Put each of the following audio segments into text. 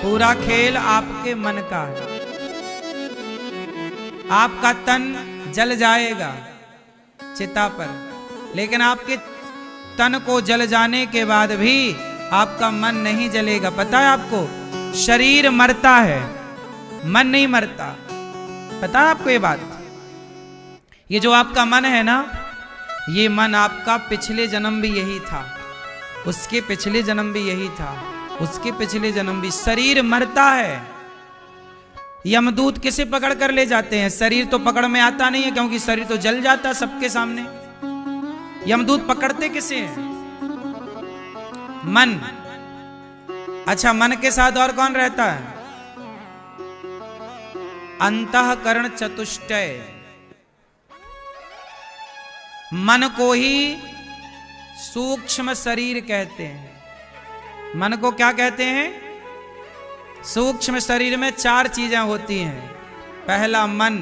पूरा खेल आपके मन का है। आपका तन जल जाएगा चिता पर, लेकिन आपके तन को जल जाने के बाद भी आपका मन नहीं जलेगा। पता है आपको, शरीर मरता है, मन नहीं मरता। पता है आपको ये बात? ये जो आपका मन है ना, ये मन आपका पिछले जन्म भी यही था, उसके पिछले जन्म भी यही था, उसके पिछले जन्म भी। शरीर मरता है। यमदूत किसे पकड़ कर ले जाते हैं? शरीर तो पकड़ में आता नहीं है, क्योंकि शरीर तो जल जाता सबके सामने। यमदूत पकड़ते किसे हैं? मन। अच्छा, मन के साथ और कौन रहता है? अंतःकरण चतुष्टय। मन को ही सूक्ष्म शरीर कहते हैं। मन को क्या कहते हैं? सूक्ष्म शरीर में 4 चीजें होती हैं। पहला मन,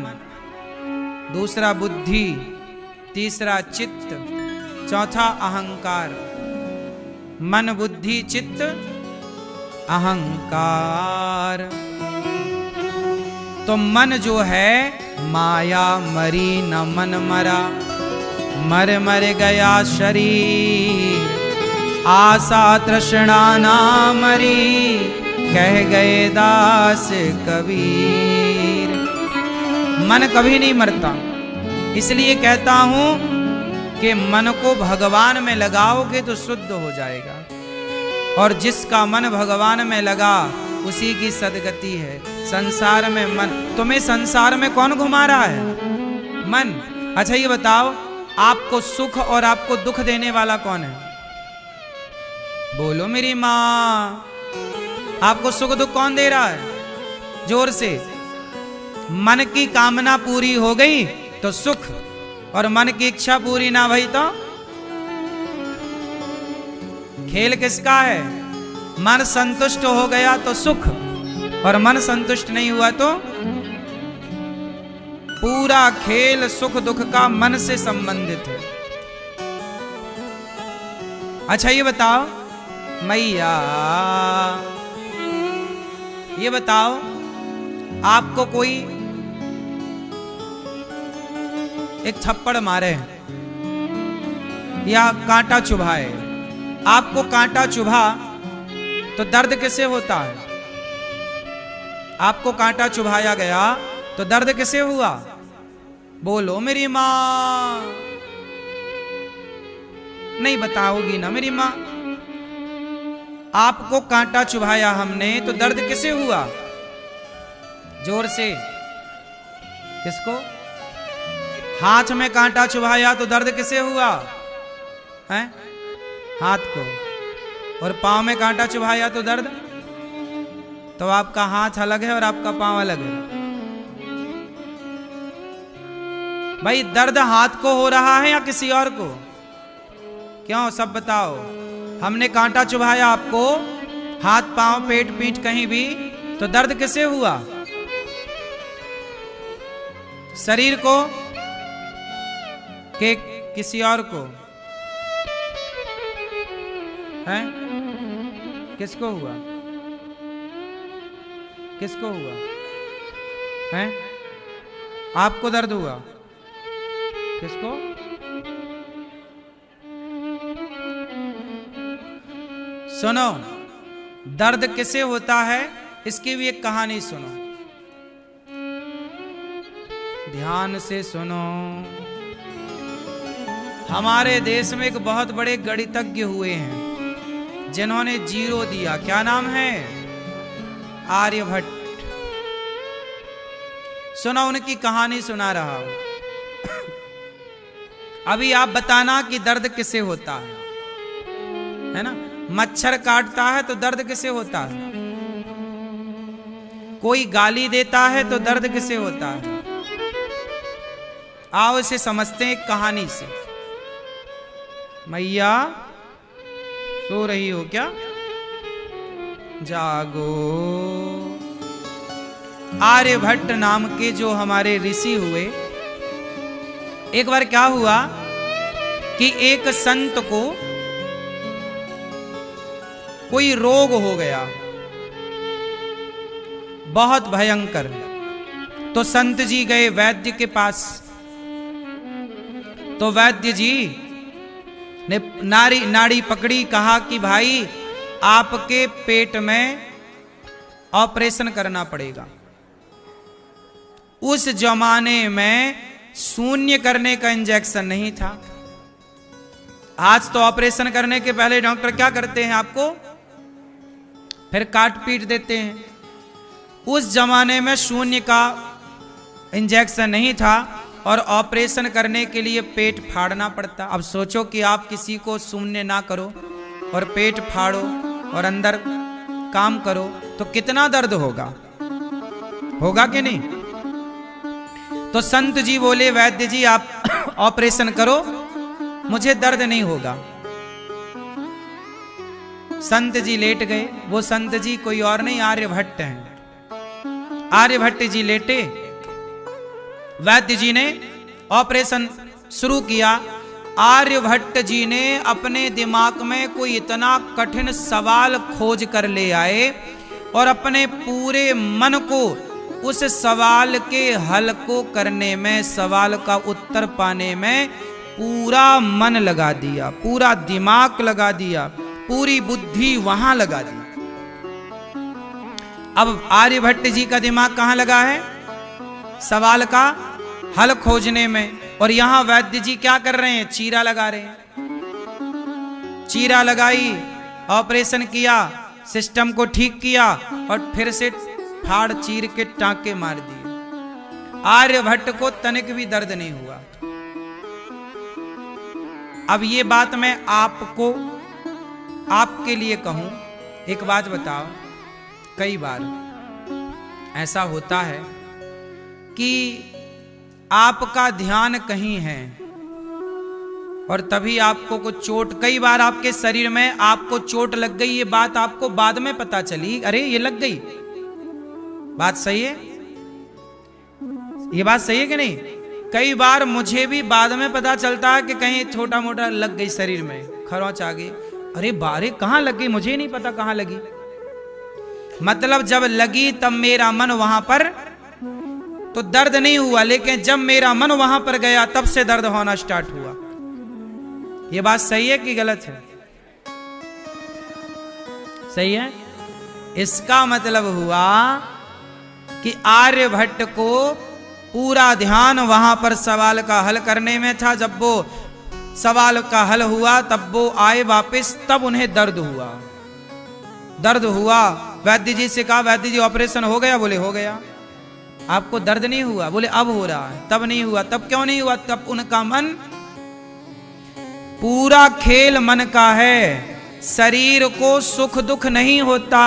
दूसरा बुद्धि, तीसरा चित्त, चौथा अहंकार। मन, बुद्धि, चित्त, अहंकार। तो मन जो है, माया मरी न मन मरा, मर मर गया शरीर, आशा तृष्णा ना मरी, कह गए दास कबीर। मन कभी नहीं मरता। इसलिए कहता हूं कि मन को भगवान में लगाओगे तो शुद्ध हो जाएगा, और जिसका मन भगवान में लगा उसी की सदगति है। संसार में मन, तुम्हें संसार में कौन घुमा रहा है? मन। अच्छा ये बताओ, आपको सुख और आपको दुख देने वाला कौन है? बोलो मेरी माँ। आपको सुख दुख कौन दे रहा है? जोर से। मन की कामना पूरी हो गई तो सुख, और मन की इच्छा पूरी ना भई तो? खेल किसका है? मन संतुष्ट हो गया तो सुख, और मन संतुष्ट नहीं हुआ तो? पूरा खेल सुख दुख का मन से संबंधित है। अच्छा ये बताओ मैया, ये बताओ, आपको कोई एक थप्पड़ मारे या कांटा चुभाए, आपको कांटा चुभा तो दर्द किसे होता है? आपको कांटा चुभाया गया तो दर्द किसे हुआ? बोलो मेरी माँ। नहीं बताओगी ना मेरी माँ? आपको कांटा चुभाया हमने तो दर्द किसे हुआ? जोर से। किसको? हाथ में कांटा चुभाया तो दर्द किसे हुआ है? हाथ को। और पांव में कांटा चुभाया तो दर्द? तो आपका हाथ अलग है और आपका पांव अलग है। भाई दर्द हाथ को हो रहा है या किसी और को? क्यों, सब बताओ। हमने कांटा चुभाया आपको, हाथ पांव पेट पीठ कहीं भी, तो दर्द किसे हुआ? शरीर को कि किसी और को? हैं? किसको हुआ? किसको हुआ? हैं? आपको दर्द हुआ? किसको? सुनो, दर्द किसे होता है इसकी भी एक कहानी सुनो, ध्यान से सुनो। हमारे देश में एक बहुत बड़े गणितज्ञ हुए हैं जिन्होंने जीरो दिया। क्या नाम है? आर्यभट्ट। सुना, उनकी कहानी सुना रहा हूं। अभी आप बताना कि दर्द किसे होता है ना? मच्छर काटता है तो दर्द किसे होता है? कोई गाली देता है तो दर्द किसे होता है? आओ इसे समझते हैं एक कहानी से। मैया सो रही हो क्या? जागो। आर्यभट्ट नाम के जो हमारे ऋषि हुए, एक बार क्या हुआ कि एक संत को कोई रोग हो गया। बहुत भयंकर। तो संत जी गए वैद्य के पास। तो वैद्य जी ने नाड़ी पकड़ी, कहा कि भाई आपके पेट में ऑपरेशन करना पड़ेगा। उस जमाने में शून्य करने का इंजेक्शन नहीं था। आज तो ऑपरेशन करने के पहले डॉक्टर क्या करते हैं, आपको फिर काट पीट देते हैं। उस जमाने में शून्य का इंजेक्शन नहीं था और ऑपरेशन करने के लिए पेट फाड़ना पड़ता। अब सोचो कि आप किसी को शून्य ना करो और पेट फाड़ो और अंदर काम करो तो कितना दर्द होगा, होगा कि नहीं? तो संत जी बोले वैद्य जी आप ऑपरेशन करो, मुझे दर्द नहीं होगा। संत जी लेट गए। वो संत जी कोई और नहीं, आर्यभट्ट हैं। आर्यभट्ट जी लेटे, वैद्य जी ने ऑपरेशन शुरू किया। आर्यभट्ट जी ने अपने दिमाग में कोई इतना कठिन सवाल खोज कर ले आए और अपने पूरे मन को उस सवाल के हल को करने में, सवाल का उत्तर पाने में पूरा मन लगा दिया, पूरा दिमाग लगा दिया, पूरी बुद्धि वहां लगा दी। अब आर्यभट्ट जी का दिमाग कहां लगा है? सवाल का हल खोजने में। और यहां वैद्य जी क्या कर रहे हैं? चीरा लगा रहे हैं। चीरा लगाई, ऑपरेशन किया, सिस्टम को ठीक किया और फिर से फाड़ चीर के टांके मार दिए। आर्यभट्ट को तनिक भी दर्द नहीं हुआ। अब ये बात मैं आपको, आपके लिए कहूं, एक बात बताओ, कई बार ऐसा होता है कि आपका ध्यान कहीं है और तभी आपको कुछ चोट, कई बार आपके शरीर में आपको चोट लग गई, ये बात आपको बाद में पता चली, अरे ये लग गई। बात सही है? ये बात सही है कि नहीं? कई बार मुझे भी बाद में पता चलता है कि कहीं छोटा मोटा लग गई शरीर में, खरोंच आ गई, अरे बारे कहां लग गई, मुझे नहीं पता कहां लगी। मतलब जब लगी तब मेरा मन वहां पर, तो दर्द नहीं हुआ, लेकिन जब मेरा मन वहां पर गया तब से दर्द होना स्टार्ट हुआ। यह बात सही है कि गलत है? सही है। इसका मतलब हुआ कि आर्यभट्ट को पूरा ध्यान वहां पर सवाल का हल करने में था। जब वो सवाल का हल हुआ तब वो आए वापस, तब उन्हें दर्द हुआ। दर्द हुआ, वैद्य जी से कहा वैद्य जी ऑपरेशन हो गया? बोले हो गया। आपको दर्द नहीं हुआ? बोले अब हो रहा है। तब नहीं हुआ। तब क्यों नहीं हुआ? तब उनका मन, पूरा खेल मन का है। शरीर को सुख दुख नहीं होता,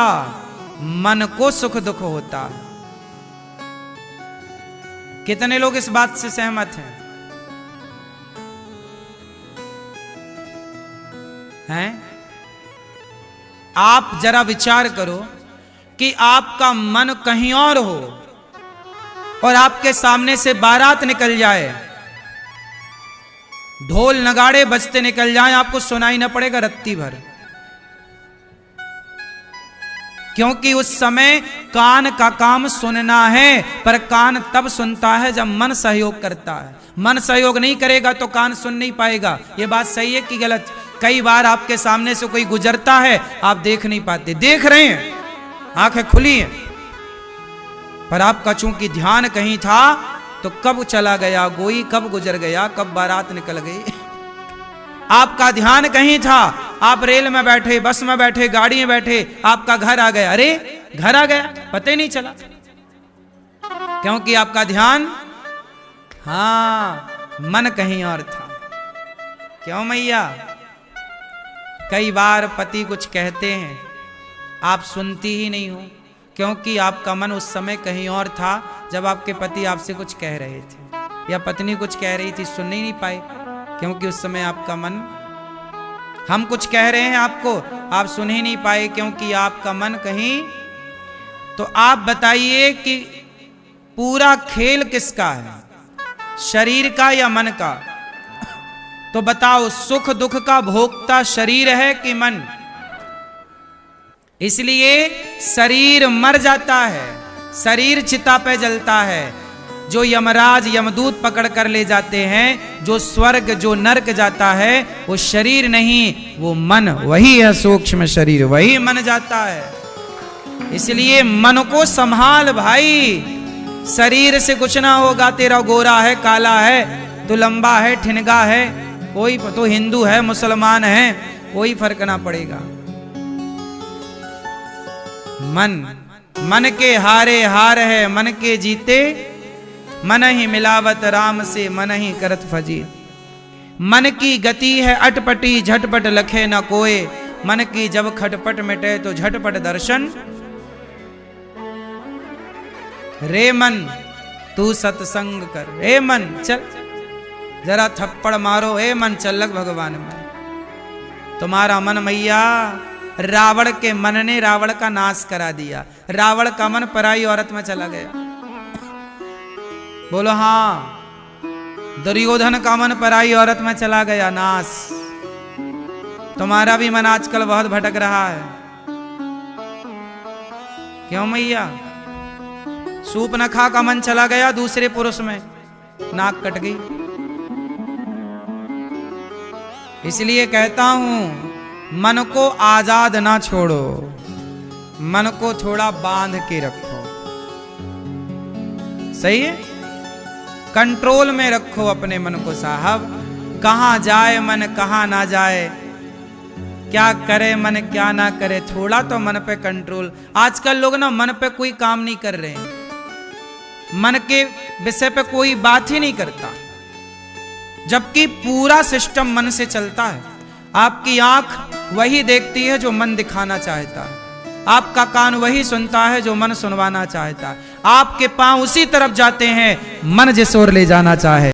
मन को सुख दुख होता है। कितने लोग इस बात से सहमत हैं? हैं? आप जरा विचार करो कि आपका मन कहीं और हो और आपके सामने से बारात निकल जाए, ढोल नगाड़े बजते निकल जाएं, आपको सुनाई न पड़ेगा रत्ती भर, क्योंकि उस समय कान का काम सुनना है। पर कान तब सुनता है जब मन सहयोग करता है। मन सहयोग नहीं करेगा तो कान सुन नहीं पाएगा। यह बात सही है कि गलत? कई बार आपके सामने से कोई गुजरता है, आप देख नहीं पाते, देख रहे हैं, आंखें खुली हैं, पर आपका चूंकि ध्यान कहीं था तो कब चला गया कोई, कब गुजर गया, कब बारात निकल गई। आपका ध्यान कहीं था, आप रेल में बैठे, बस में बैठे, गाड़ी में बैठे, आपका घर आ गया, अरे घर आ गया, पता ही नहीं चला, क्योंकि आपका ध्यान, हाँ, मन कहीं और था। क्यों मैया? कई बार पति कुछ कहते हैं, आप सुनती ही नहीं हो, क्योंकि आपका मन उस समय कहीं और था जब आपके पति आपसे कुछ कह रहे थे, या पत्नी कुछ कह रही थी, सुन ही नहीं पाए, क्योंकि उस समय आपका मन, हम कुछ कह रहे हैं आपको, आप सुन ही नहीं पाए क्योंकि आपका मन कहीं। तो आप बताइए कि पूरा खेल किसका है, शरीर का या मन का? तो बताओ, सुख दुख का भोक्ता शरीर है कि मन? इसलिए शरीर मर जाता है, शरीर चिता पे जलता है। जो यमराज यमदूत पकड़ कर ले जाते हैं, जो स्वर्ग जो नरक जाता है, वो शरीर नहीं, वो मन, वही है सूक्ष्म शरीर, वही मन जाता है। इसलिए मन को संभाल भाई। शरीर से कुछ ना होगा। तेरा गोरा है, काला है, तो लंबा है, ठिनगा है, कोई तो हिंदू है, मुसलमान है, कोई फर्क ना पड़ेगा। मन के हारे हार है, मन के जीते मन ही मिलावत राम से, मन ही करत फजीत। मन की गति है अटपटी, झटपट लखे न कोय, मन की जब खटपट मिटे तो झटपट दर्शन। रे मन तू सत्संग कर, रे मन चल जरा थप्पड़ मारो, ए मन चल लग भगवान में। तुम्हारा मन मैया, रावण के मन ने रावण का नाश करा दिया। रावण का मन पराई औरत में चला गया। बोलो हाँ। दुर्योधन का मन पराई औरत में चला गया, नाश। तुम्हारा भी मन आजकल बहुत भटक रहा है। क्यों मैया? सूपनखा का मन चला गया दूसरे पुरुष में, नाक कट गई। इसलिए कहता हूं, मन को आजाद ना छोड़ो, मन को थोड़ा बांध के रखो। सही है? कंट्रोल में रखो अपने मन को साहब। कहां जाए मन, कहां ना जाए, क्या करे मन, क्या ना करे, थोड़ा तो मन पे कंट्रोल। आजकल लोग ना मन पे कोई काम नहीं कर रहे हैं, मन के विषय पे कोई बात ही नहीं करता, जबकि पूरा सिस्टम मन से चलता है। आपकी आंख वही देखती है जो मन दिखाना चाहता है, आपका कान वही सुनता है जो मन सुनवाना चाहता है, आपके पांव उसी तरफ जाते हैं मन जिस ओर ले जाना चाहे।